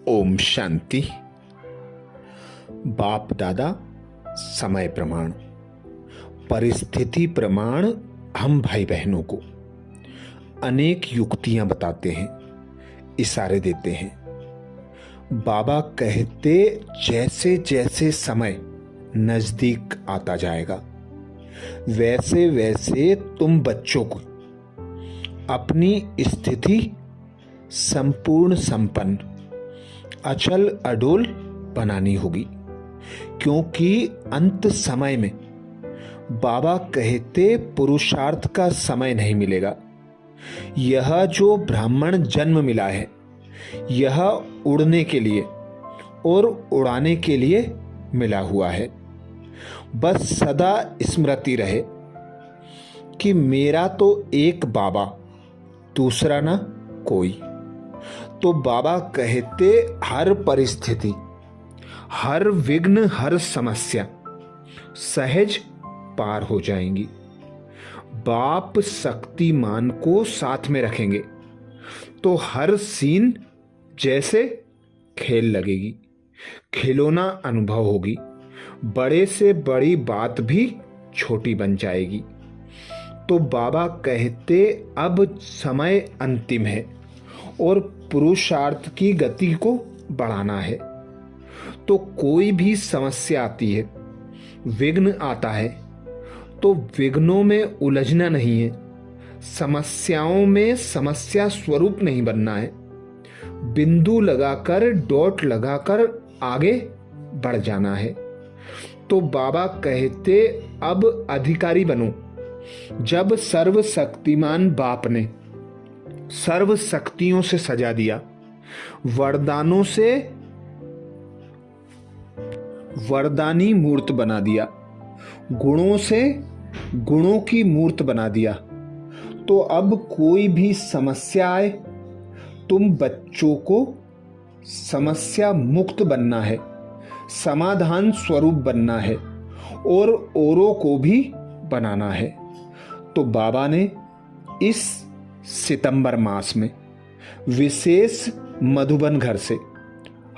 ओम शांति। बाप दादा समय प्रमाण, परिस्थिति प्रमाण हम भाई बहनों को अनेक युक्तियां बताते हैं, इशारे देते हैं। बाबा कहते जैसे जैसे समय नजदीक आता जाएगा वैसे वैसे तुम बच्चों को अपनी स्थिति संपूर्ण संपन्न अचल अडोल बनानी होगी, क्योंकि अंत समय में बाबा कहते पुरुषार्थ का समय नहीं मिलेगा। यह जो ब्राह्मण जन्म मिला है यह उड़ने के लिए और उड़ाने के लिए मिला हुआ है। बस सदा स्मृति रहे कि मेरा तो एक बाबा, दूसरा ना कोई। तो बाबा कहते हर परिस्थिति, हर विघ्न, हर समस्या सहज पार हो जाएंगी। बाप शक्तिमान को साथ में रखेंगे तो हर सीन जैसे खेल लगेगी, खिलौना अनुभव होगी, बड़े से बड़ी बात भी छोटी बन जाएगी। तो बाबा कहते अब समय अंतिम है और पुरुषार्थ की गति को बढ़ाना है। तो कोई भी समस्या आती है, विघ्न आता है, तो विघ्नों में उलझना नहीं है, समस्याओं में समस्या स्वरूप नहीं बनना है। बिंदु लगाकर, डॉट लगाकर आगे बढ़ जाना है। तो बाबा कहते अब अधिकारी बनो। जब सर्वशक्तिमान बाप ने सर्व शक्तियों से सजा दिया, वरदानों से वरदानी मूर्त बना दिया, गुणों से गुणों की मूर्त बना दिया, तो अब कोई भी समस्या आए तुम बच्चों को समस्या मुक्त बनना है, समाधान स्वरूप बनना है और औरों को भी बनाना है। तो बाबा ने इस सितंबर मास में विशेष मधुबन घर से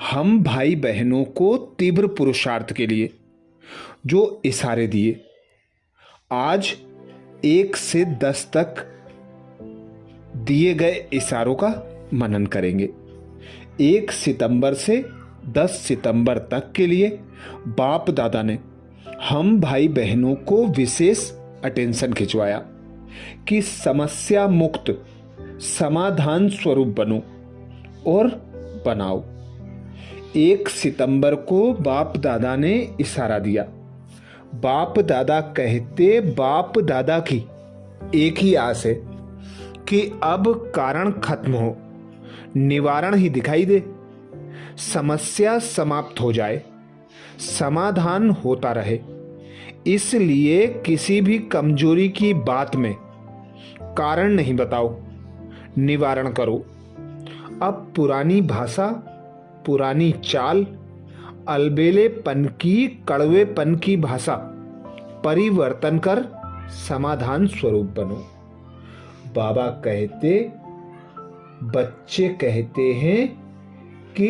हम भाई बहनों को तीव्र पुरुषार्थ के लिए जो इशारे दिए, आज 1 से 10 तक दिए गए इशारों का मनन करेंगे। 1 सितंबर से 10 सितंबर तक के लिए बाप दादा ने हम भाई बहनों को विशेष अटेंशन खिंचवाया कि समस्या मुक्त समाधान स्वरूप बनो और बनाओ। 1 सितंबर को बाप दादा ने इशारा दिया। बाप दादा कहते बाप दादा की एक ही आस है कि अब कारण खत्म हो, निवारण ही दिखाई दे, समस्या समाप्त हो जाए, समाधान होता रहे। इसलिए किसी भी कमजोरी की बात में कारण नहीं बताओ, निवारण करो। अब पुरानी भाषा, पुरानी चाल, अलबेलेपन की, कड़वेपन की भाषा परिवर्तन कर समाधान स्वरूप बनो। बाबा कहते बच्चे कहते हैं कि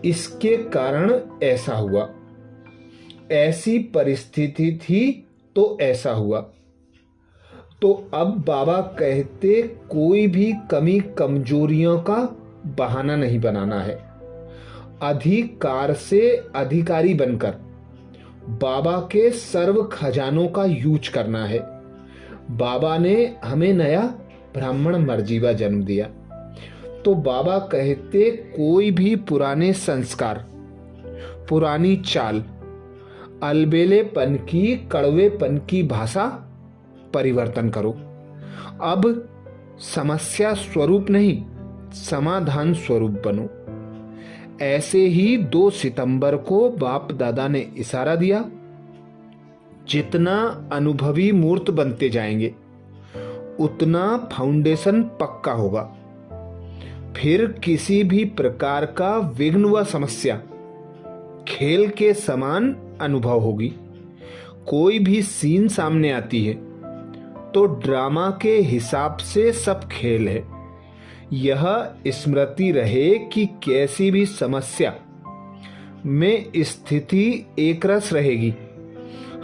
इसके कारण ऐसा हुआ, ऐसी परिस्थिति थी तो ऐसा हुआ। तो अब बाबा कहते कोई भी कमी कमजोरियों का बहाना नहीं बनाना है, अधिकार से अधिकारी बनकर बाबा के सर्व खजानों का यूज करना है। बाबा ने हमें नया ब्राह्मण मर्जीवा जन्म दिया, तो बाबा कहते कोई भी पुराने संस्कार, पुरानी चाल, अलबेलेपन की, कड़वेपन की भाषा परिवर्तन करो। अब समस्या स्वरूप नहीं, समाधान स्वरूप बनो। ऐसे ही 2 सितंबर को बाप दादा ने इशारा दिया, जितना अनुभवी मूर्त बनते जाएंगे उतना फाउंडेशन पक्का होगा। फिर किसी भी प्रकार का विघ्न व समस्या खेल के समान अनुभव होगी। कोई भी सीन सामने आती है तो ड्रामा के हिसाब से सब खेल है। यह स्मृति रहे कि कैसी भी समस्या में स्थिति एकरस रहेगी,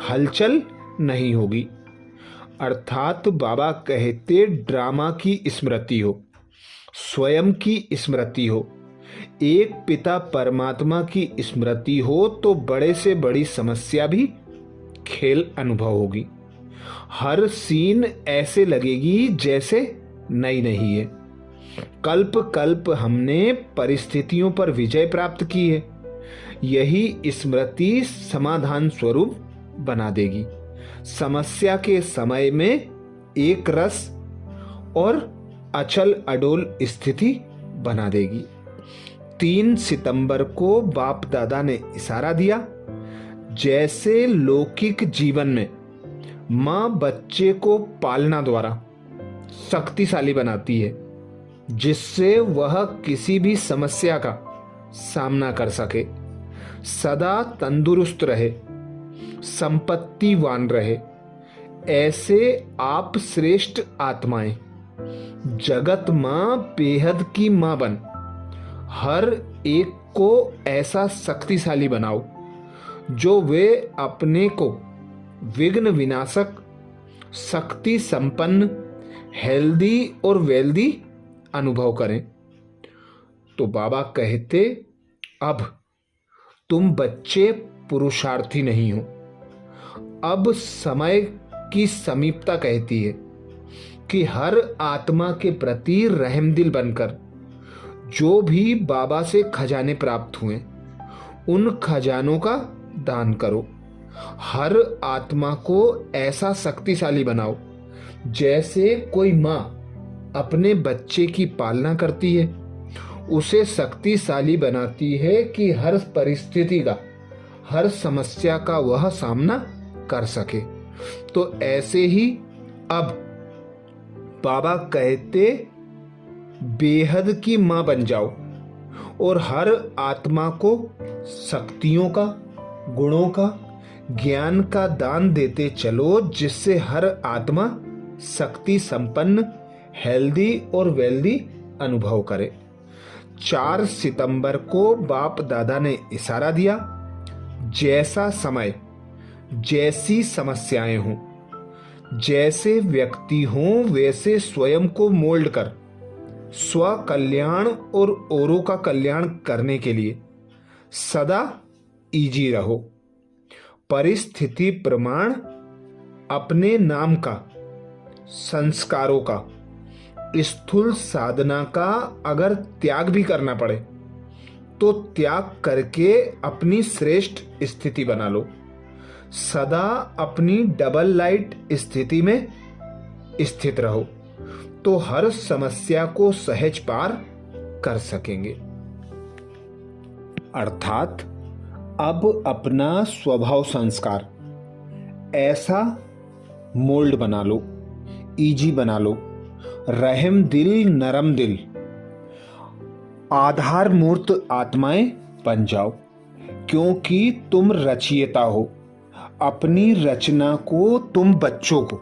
हलचल नहीं होगी। अर्थात बाबा कहते ड्रामा की स्मृति हो, स्वयं की स्मृति हो, एक पिता परमात्मा की स्मृति हो तो बड़े से बड़ी समस्या भी खेल अनुभव होगी। हर सीन ऐसे लगेगी जैसे नई नहीं है। कल्प कल्प हमने परिस्थितियों पर विजय प्राप्त की है। यही स्मृति समाधान स्वरूप बना देगी। समस्या के समय में एक रस और अचल अडोल स्थिति बना देगी। 3 सितंबर को बाप दादा ने इशारा दिया, जैसे लौकिक जीवन में माँ बच्चे को पालना द्वारा शक्तिशाली बनाती है, जिससे वह किसी भी समस्या का सामना कर सके, सदा तंदुरुस्त रहे, संपत्तिवान रहे। ऐसे आप श्रेष्ठ आत्माएं जगत माँ बेहद की माँ बन हर एक को ऐसा शक्तिशाली बनाओ जो वे अपने को विघ्न विनाशक, शक्ति संपन्न, हेल्दी और वेल्दी अनुभव करें। तो बाबा कहते, अब तुम बच्चे पुरुषार्थी नहीं हो। अब समय की समीपता कहती है कि हर आत्मा के प्रति रहमदिल बनकर जो भी बाबा से खजाने प्राप्त हुए उन खजानों का दान करो। हर आत्मा को ऐसा शक्तिशाली बनाओ जैसे कोई माँ अपने बच्चे की पालना करती है, उसे शक्तिशाली बनाती है कि हर परिस्थिति का, हर समस्या का वह सामना कर सके। तो ऐसे ही अब बाबा कहते बेहद की माँ बन जाओ और हर आत्मा को शक्तियों का, गुणों का, ज्ञान का दान देते चलो, जिससे हर आत्मा शक्ति संपन्न, हेल्दी और वेल्दी अनुभव करे। 4 सितंबर को बाप दादा ने इशारा दिया, जैसा समय, जैसी समस्याएं हों, जैसे व्यक्ति हों, वैसे स्वयं को मोल्ड कर स्व कल्याण और औरों का कल्याण करने के लिए सदा इजी रहो। परिस्थिति प्रमाण अपने नाम का, संस्कारों का, स्थूल साधना का अगर त्याग भी करना पड़े तो त्याग करके अपनी श्रेष्ठ स्थिति बना लो। सदा अपनी डबल लाइट स्थिति में स्थित रहो तो हर समस्या को सहज पार कर सकेंगे। अर्थात अब अपना स्वभाव संस्कार ऐसा मोल्ड बना लो, इजी बना लो, रहम दिल, नरम दिल, आधार मूर्त आत्माएं बन जाओ, क्योंकि तुम रचयिता हो। अपनी रचना को, तुम बच्चों को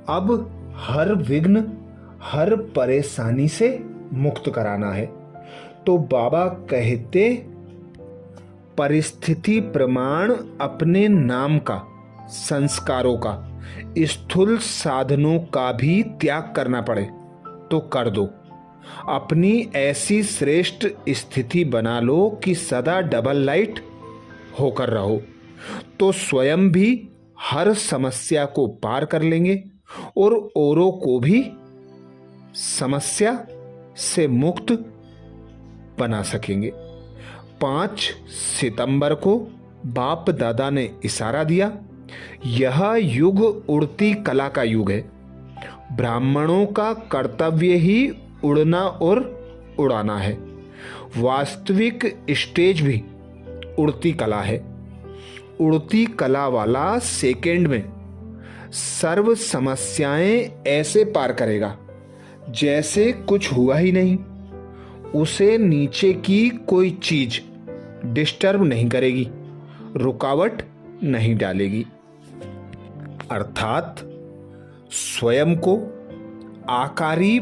अब हर विघ्न, हर परेशानी से मुक्त कराना है। तो बाबा कहते परिस्थिति प्रमाण अपने नाम का, संस्कारों का, स्थूल साधनों का भी त्याग करना पड़े तो कर दो। अपनी ऐसी श्रेष्ठ स्थिति बना लो कि सदा डबल लाइट होकर रहो, तो स्वयं भी हर समस्या को पार कर लेंगे और औरों को भी समस्या से मुक्त बना सकेंगे। 5 सितंबर को बाप दादा ने इशारा दिया, यह युग उड़ती कला का युग है। ब्राह्मणों का कर्तव्य ही उड़ना और उड़ाना है। वास्तविक स्टेज भी उड़ती कला है। उड़ती कला वाला सेकंड में सर्व समस्याएं ऐसे पार करेगा जैसे कुछ हुआ ही नहीं। उसे नीचे की कोई चीज डिस्टर्ब नहीं करेगी, रुकावट नहीं डालेगी। अर्थात स्वयं को आकारी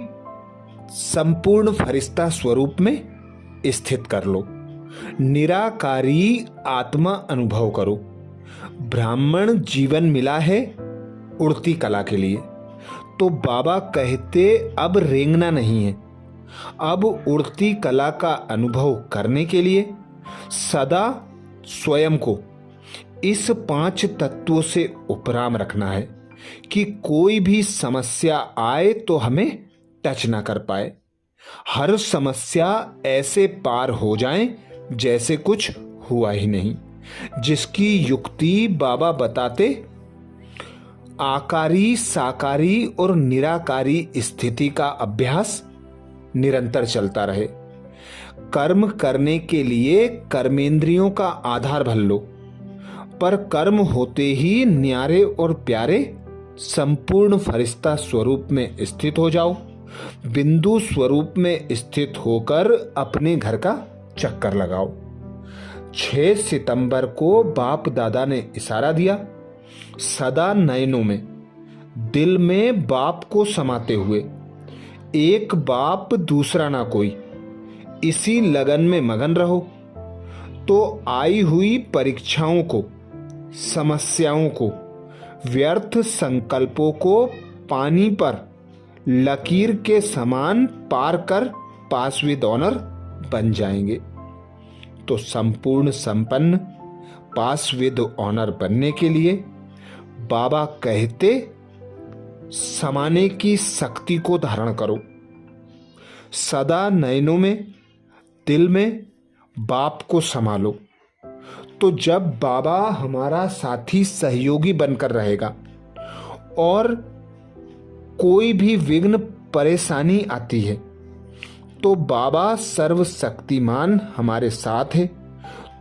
संपूर्ण फरिश्ता स्वरूप में स्थित कर लो। निराकारी आत्मा अनुभव करो। ब्राह्मण जीवन मिला है उड़ती कला के लिए, तो बाबा कहते अब रेंगना नहीं है, अब उड़ती कला का अनुभव करने के लिए सदा स्वयं को इस 5 तत्वों से उपराम रखना है कि कोई भी समस्या आए तो हमें टच ना कर पाए। हर समस्या ऐसे पार हो जाए जैसे कुछ हुआ ही नहीं। जिसकी युक्ति बाबा बताते आकारी, साकारी और निराकारी स्थिति का अभ्यास निरंतर चलता रहे। कर्म करने के लिए कर्मेंद्रियों का आधार भर लो, पर कर्म होते ही न्यारे और प्यारे संपूर्ण फरिश्ता स्वरूप में स्थित हो जाओ। बिंदु स्वरूप में स्थित होकर अपने घर का चक्कर लगाओ। 6 सितंबर को बाप दादा ने इशारा दिया। सदा नयनों में, दिल में बाप को समाते हुए, एक बाप दूसरा ना कोई, इसी लगन में मगन रहो तो आई हुई परीक्षाओं को, समस्याओं को, व्यर्थ संकल्पों को पानी पर लकीर के समान पार कर पास विद ऑनर बन जाएंगे। तो संपूर्ण संपन्न पास विद ऑनर बनने के लिए बाबा कहते समाने की शक्ति को धारण करो। सदा नयनों में, दिल में बाप को संभालो। तो जब बाबा हमारा साथी सहयोगी बनकर रहेगा और कोई भी विघ्न परेशानी आती है तो बाबा सर्वशक्तिमान हमारे साथ है,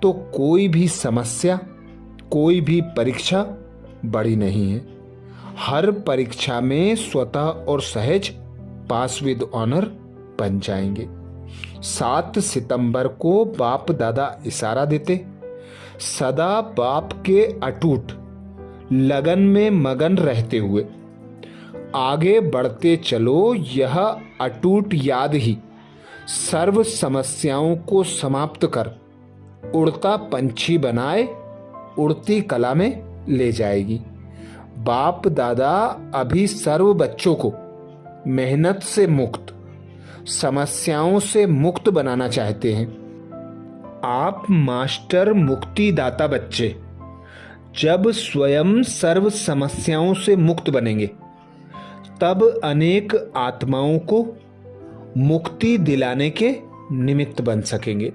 तो कोई भी समस्या, कोई भी परीक्षा बड़ी नहीं है। हर परीक्षा में स्वतः और सहज पास विद ऑनर बन जाएंगे। 7 सितंबर को बाप दादा इशारा देते सदा बाप के अटूट लगन में मगन रहते हुए आगे बढ़ते चलो। यह अटूट याद ही सर्व समस्याओं को समाप्त कर उड़ता पंछी बनाए उड़ती कला में ले जाएगी। बाप दादा अभी सर्व बच्चों को मेहनत से मुक्त, समस्याओं से मुक्त बनाना चाहते हैं। आप मास्टर मुक्तिदाता बच्चे जब स्वयं सर्व समस्याओं से मुक्त बनेंगे तब अनेक आत्माओं को मुक्ति दिलाने के निमित्त बन सकेंगे।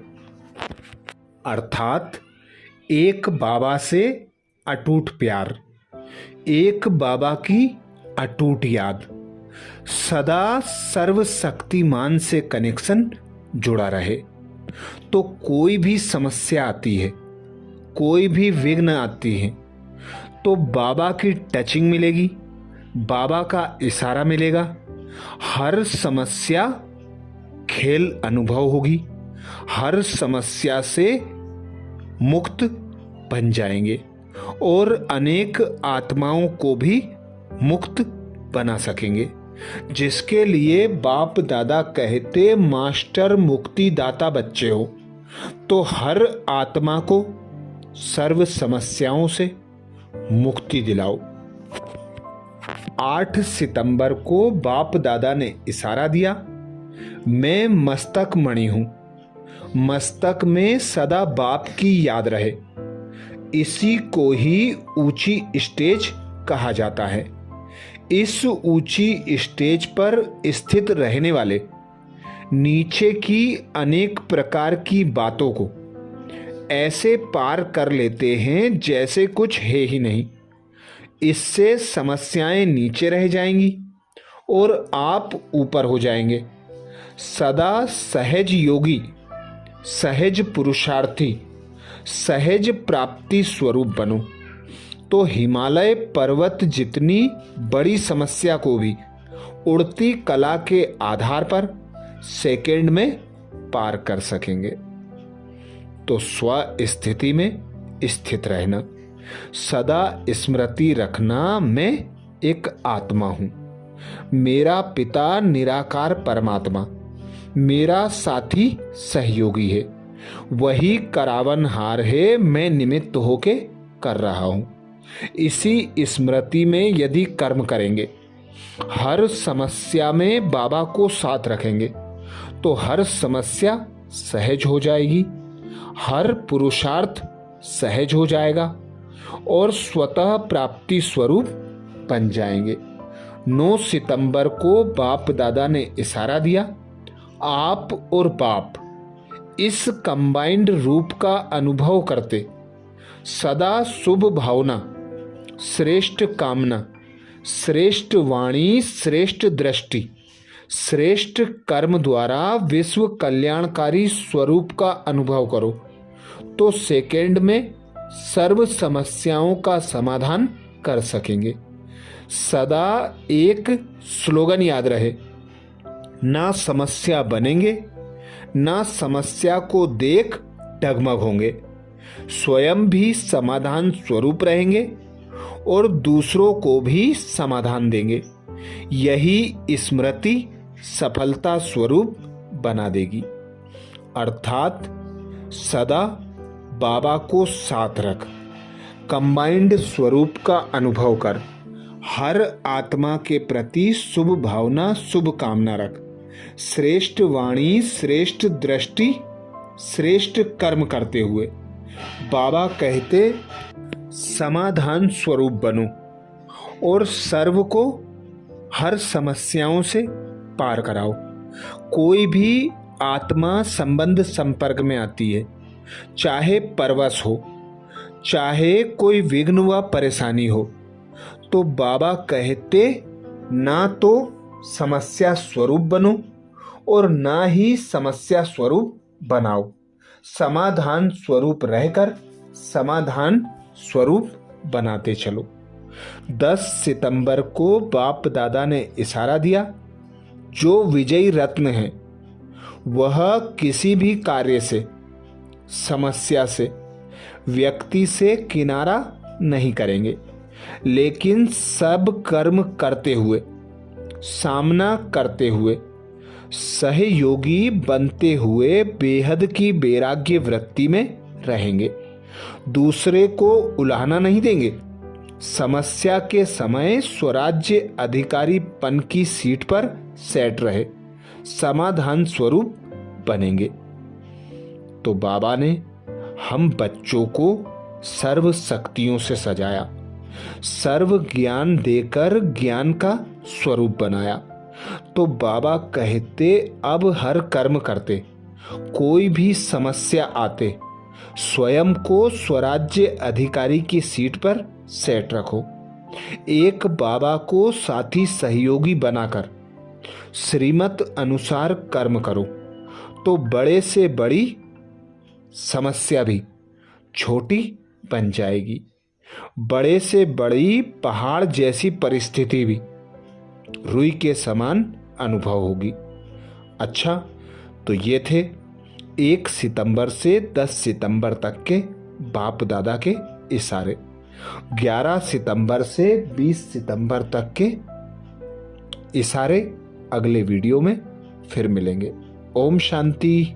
अर्थात एक बाबा से अटूट प्यार, एक बाबा की अटूट याद, सदा सर्वशक्तिमान से कनेक्शन जुड़ा रहे। तो कोई भी समस्या आती है, कोई भी विघ्न आती है तो बाबा की टचिंग मिलेगी, बाबा का इशारा मिलेगा। हर समस्या खेल अनुभव होगी, हर समस्या से मुक्त बन जाएंगे और अनेक आत्माओं को भी मुक्त बना सकेंगे। जिसके लिए बाप दादा कहते मास्टर मुक्तिदाता बच्चे हो, तो हर आत्मा को सर्व समस्याओं से मुक्ति दिलाओ। 8 सितंबर को बाप दादा ने इशारा दिया, मैं मस्तक मणि हूं, मस्तक में सदा बाप की याद रहे। इसी को ही ऊंची स्टेज कहा जाता है। इस ऊंची स्टेज पर स्थित रहने वाले नीचे की अनेक प्रकार की बातों को ऐसे पार कर लेते हैं जैसे कुछ है ही नहीं। इससे समस्याएं नीचे रह जाएंगी और आप ऊपर हो जाएंगे। सदा सहज योगी, सहज पुरुषार्थी, सहज प्राप्ति स्वरूप बनो, तो हिमालय पर्वत जितनी बड़ी समस्या को भी उड़ती कला के आधार पर सेकंड में पार कर सकेंगे। तो स्व स्थिति में स्थित रहना, सदा स्मृति रखना मैं एक आत्मा हूं, मेरा पिता निराकार परमात्मा मेरा साथी सहयोगी है, वही करावनहार है, मैं निमित्त होके कर रहा हूं। इसी स्मृति में यदि कर्म करेंगे, हर समस्या में बाबा को साथ रखेंगे, तो हर समस्या सहज हो जाएगी, हर पुरुषार्थ सहज हो जाएगा और स्वतः प्राप्ति स्वरूप बन जाएंगे। 9 सितंबर को बाप दादा ने इशारा दिया, आप और बाप इस कंबाइंड रूप का अनुभव करते सदा शुभ भावना, श्रेष्ठ कामना, श्रेष्ठ वाणी, श्रेष्ठ दृष्टि, श्रेष्ठ कर्म द्वारा विश्व कल्याणकारी स्वरूप का अनुभव करो, तो सेकंड में सर्व समस्याओं का समाधान कर सकेंगे। सदा एक स्लोगन याद रहे, ना समस्या बनेंगे, ना समस्या को देख डगमग होंगे, स्वयं भी समाधान स्वरूप रहेंगे और दूसरों को भी समाधान देंगे। यही स्मृति सफलता स्वरूप बना देगी। अर्थात सदा बाबा को साथ रख, कंबाइंड स्वरूप का अनुभव कर, हर आत्मा के प्रति शुभ भावना, शुभ कामना रख, श्रेष्ठ वाणी, श्रेष्ठ दृष्टि, श्रेष्ठ कर्म करते हुए बाबा कहते समाधान स्वरूप बनो और सर्व को हर समस्याओं से पार कराओ। कोई भी आत्मा संबंध संपर्क में आती है, चाहे परवश हो, चाहे कोई विघ्न व परेशानी हो, तो बाबा कहते ना तो समस्या स्वरूप बनो और ना ही समस्या स्वरूप बनाओ, समाधान स्वरूप रहकर समाधान स्वरूप बनाते चलो। 10 सितंबर को बाप दादा ने इशारा दिया, जो विजयी रत्न है वह किसी भी कार्य से, समस्या से, व्यक्ति से किनारा नहीं करेंगे, लेकिन सब कर्म करते हुए, सामना करते हुए, सहयोगी बनते हुए बेहद की वैराग्य वृत्ति में रहेंगे। दूसरे को उलाहना नहीं देंगे। समस्या के समय स्वराज्य अधिकारी पन की सीट पर सेट रहे, समाधान स्वरूप बनेंगे। तो बाबा ने हम बच्चों को सर्व शक्तियों से सजाया, सर्व ज्ञान देकर ज्ञान का स्वरूप बनाया। तो बाबा कहते अब हर कर्म करते, कोई भी समस्या आते, स्वयं को स्वराज्य अधिकारी की सीट पर सेट रखो। एक बाबा को साथी सहयोगी बनाकर श्रीमत अनुसार कर्म करो, तो बड़े से बड़ी समस्या भी छोटी बन जाएगी, बड़े से बड़ी पहाड़ जैसी परिस्थिति भी रुई के समान अनुभव होगी। अच्छा, तो ये थे 1 सितंबर से 10 सितंबर तक के बाप दादा के इशारे। 11 सितंबर से 20 सितंबर तक के इशारे अगले वीडियो में फिर मिलेंगे। ओम शांति।